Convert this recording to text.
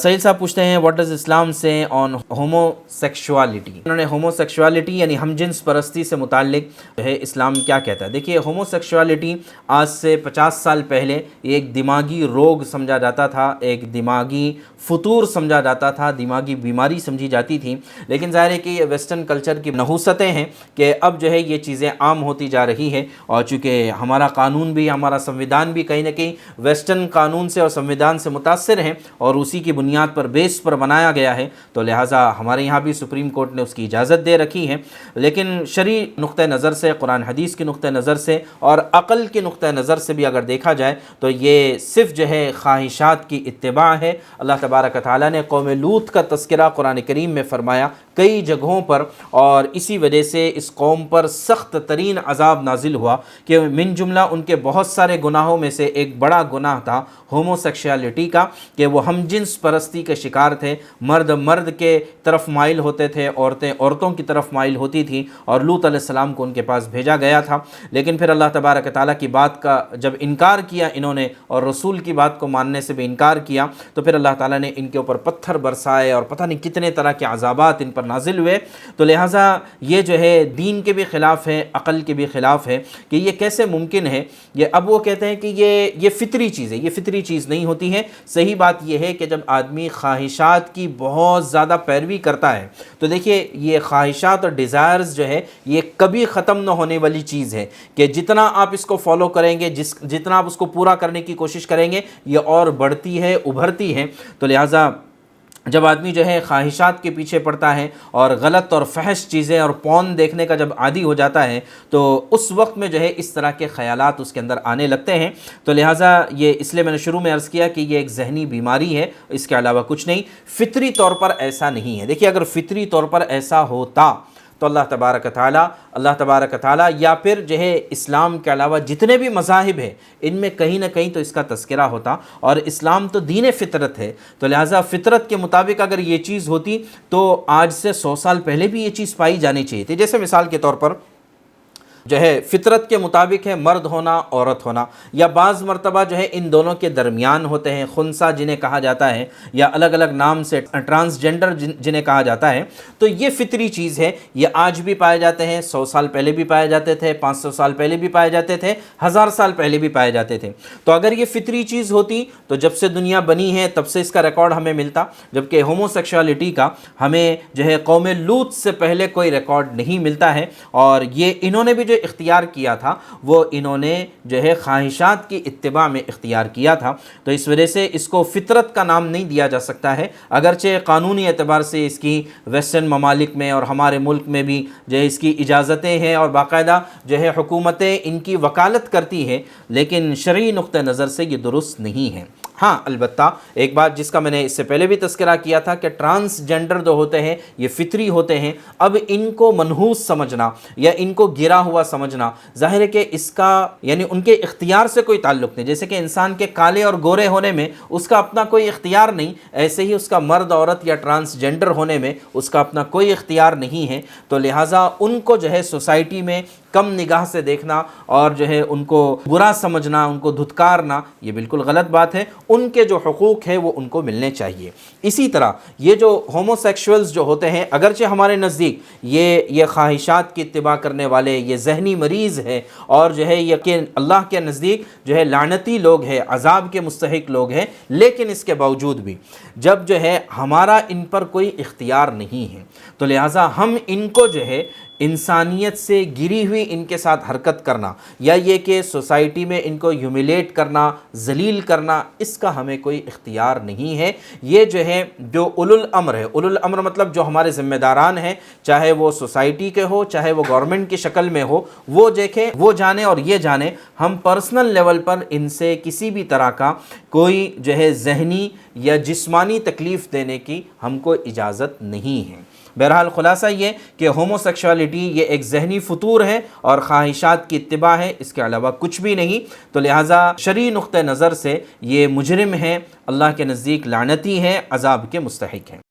سعید صاحب پوچھتے ہیں واٹ ڈز اسلام سے آن ہوموسیکشوالٹی. انہوں نے ہوموسیکشوالٹی یعنی ہم جنس پرستی سے متعلق جو ہے اسلام کیا کہتا ہے. دیکھیے ہوموسیکشوالٹی آج سے 50 سال پہلے ایک دماغی روگ سمجھا جاتا تھا، ایک دماغی فطور سمجھا جاتا تھا، دماغی بیماری سمجھی جاتی تھی. لیکن ظاہر ہے کہ یہ ویسٹرن کلچر کی نحوستیں ہیں کہ اب جو ہے یہ چیزیں عام ہوتی جا رہی ہے، اور چونکہ ہمارا قانون بھی، ہمارا سنویدھان بھی کہیں نہ کہیں ویسٹرن قانون سے اور سنویدھان سے متاثر ہیں اور اسی کی بنیاد پر بیس پر بنایا گیا ہے، تو لہٰذا ہمارے یہاں بھی سپریم کورٹ نے اس کی اجازت دے رکھی ہے. لیکن شرعی نقطہ نظر سے، قرآن حدیث کے نقطہ نظر سے اور عقل کے نقطہ نظر سے بھی اگر دیکھا جائے تو یہ صرف جو ہے خواہشات کی اتباع ہے. اللہ تبارک و تعالیٰ نے قوم لوط کا تذکرہ قرآن کریم میں فرمایا کئی جگہوں پر، اور اسی وجہ سے اس قوم پر سخت ترین عذاب نازل ہوا کہ من جملہ ان کے بہت سارے گناہوں میں سے ایک بڑا گناہ تھا ہوموسیکشوالٹی کا، کہ وہ ہم جنس پرستی کے شکار تھے. مرد مرد کے طرف مائل ہوتے تھے، عورتیں عورتوں کی طرف مائل ہوتی تھیں، اور لوط علیہ السلام کو ان کے پاس بھیجا گیا تھا. لیکن پھر اللہ تبارک و تعالیٰ کی بات کا جب انکار کیا انہوں نے، اور رسول کی بات کو ماننے سے بھی انکار کیا، تو پھر اللہ تعالیٰ نے ان کے اوپر پتھر برسائے اور پتہ نہیں کتنے طرح کے عذابات ان پر نازل ہوئے. تو لہٰذا یہ جو ہے دین کے بھی خلاف ہے، عقل کے بھی خلاف ہے کہ یہ کیسے ممکن ہے. یہ اب وہ کہتے ہیں کہ یہ فطری چیز ہے. یہ فطری چیز نہیں ہوتی ہے. صحیح بات یہ ہے کہ جب آدمی خواہشات کی بہت زیادہ پیروی کرتا ہے تو دیکھیے یہ خواہشات اور ڈیزائرز جو ہے یہ کبھی ختم نہ ہونے والی چیز ہے، کہ جتنا آپ اس کو فالو کریں گے، جتنا آپ اس کو پورا کرنے کی کوشش کریں گے، یہ اور بڑھتی ہے، ابھرتی ہے. تو لہٰذا جب آدمی جو ہے خواہشات کے پیچھے پڑتا ہے اور غلط اور فحش چیزیں اور پون دیکھنے کا جب عادی ہو جاتا ہے تو اس وقت میں جو ہے اس طرح کے خیالات اس کے اندر آنے لگتے ہیں. تو لہٰذا یہ اس لیے میں نے شروع میں عرض کیا کہ یہ ایک ذہنی بیماری ہے، اس کے علاوہ کچھ نہیں. فطری طور پر ایسا نہیں ہے. دیکھیے اگر فطری طور پر ایسا ہوتا تو اللہ تبارک و تعالیٰ یا پھر جو ہے اسلام کے علاوہ جتنے بھی مذاہب ہیں ان میں کہیں نہ کہیں تو اس کا تذکرہ ہوتا، اور اسلام تو دین فطرت ہے. تو لہٰذا فطرت کے مطابق اگر یہ چیز ہوتی تو آج سے 100 سال پہلے بھی یہ چیز پائی جانی چاہیے تھی. جیسے مثال کے طور پر جو ہے فطرت کے مطابق ہے مرد ہونا، عورت ہونا، یا بعض مرتبہ جو ہے ان دونوں کے درمیان ہوتے ہیں، خنثی جنہیں کہا جاتا ہے، یا الگ الگ نام سے ٹرانسجنڈر جنہیں کہا جاتا ہے. تو یہ فطری چیز ہے. یہ آج بھی پائے جاتے ہیں، 100 سال پہلے بھی پائے جاتے تھے، 500 سال پہلے بھی پائے جاتے تھے، 1000 سال پہلے بھی پائے جاتے تھے. تو اگر یہ فطری چیز ہوتی تو جب سے دنیا بنی ہے تب سے اس کا ریکارڈ ہمیں ملتا. جبکہ ہوموسیکشوالٹی کا ہمیں جو ہے قوم لوط سے پہلے کوئی ریکارڈ نہیں ملتا ہے. اور یہ انہوں نے بھی جو اختیار کیا تھا وہ انہوں نے جو ہے خواہشات کی اتباع میں اختیار کیا تھا. تو اس وجہ سے اس کو فطرت کا نام نہیں دیا جا سکتا ہے، اگرچہ قانونی اعتبار سے اس کی ویسٹرن ممالک میں اور ہمارے ملک میں بھی جو ہے اس کی اجازتیں ہیں اور باقاعدہ جو ہے حکومتیں ان کی وکالت کرتی ہے، لیکن شرعی نقطہ نظر سے یہ درست نہیں ہے. ہاں البتہ ایک بات جس کا میں نے اس سے پہلے بھی تذکرہ کیا تھا کہ ٹرانسجنڈر جو ہوتے ہیں یہ فطری ہوتے ہیں. اب ان کو منحوس سمجھنا یا ان کو گرا ہوا سمجھنا، ظاہر ہے کہ اس کا یعنی ان کے اختیار سے کوئی تعلق نہیں. جیسے کہ انسان کے کالے اور گورے ہونے میں اس کا اپنا کوئی اختیار نہیں، ایسے ہی اس کا مرد عورت یا ٹرانسجنڈر ہونے میں اس کا اپنا کوئی اختیار نہیں ہے. تو لہٰذا ان کو جو ہے سوسائٹی میں کم نگاہ سے دیکھنا اور جو ہے ان کو برا سمجھنا، ان کو دھتکارنا، یہ بالکل غلط بات ہے. ان کے جو حقوق ہیں وہ ان کو ملنے چاہیے. اسی طرح یہ جو ہوموسیکشولز جو ہوتے ہیں اگرچہ ہمارے نزدیک یہ خواہشات کی اتباع کرنے والے یہ ذہنی مریض ہے اور جو ہے یقین اللہ کے نزدیک جو ہے لعنتی لوگ ہیں، عذاب کے مستحق لوگ ہیں، لیکن اس کے باوجود بھی جب جو ہے ہمارا ان پر کوئی اختیار نہیں ہے تو لہٰذا ہم ان کو جو ہے انسانیت سے گری ہوئی ان کے ساتھ حرکت کرنا یا یہ کہ سوسائٹی میں ان کو ہیوملیٹ کرنا، ذلیل کرنا، اس کا ہمیں کوئی اختیار نہیں ہے. یہ جو ہے جو اولو الامر ہے، اولو الامر مطلب جو ہمارے ذمہ داران ہیں، چاہے وہ سوسائٹی کے ہو چاہے وہ گورنمنٹ کی شکل میں ہو، وہ دیکھیں، وہ جانے اور یہ جانے ہم پرسنل لیول پر ان سے کسی بھی طرح کا کوئی جو ہے ذہنی یا جسمانی تکلیف دینے کی ہم کو اجازت نہیں ہے. بہرحال خلاصہ یہ کہ ہوموسیکشوالٹی یہ ایک ذہنی فطور ہے اور خواہشات کی اتباع ہے، اس کے علاوہ کچھ بھی نہیں. تو لہٰذا شرعی نقطہ نظر سے یہ مجرم ہیں، اللہ کے نزدیک لعنتی ہیں، عذاب کے مستحق ہیں.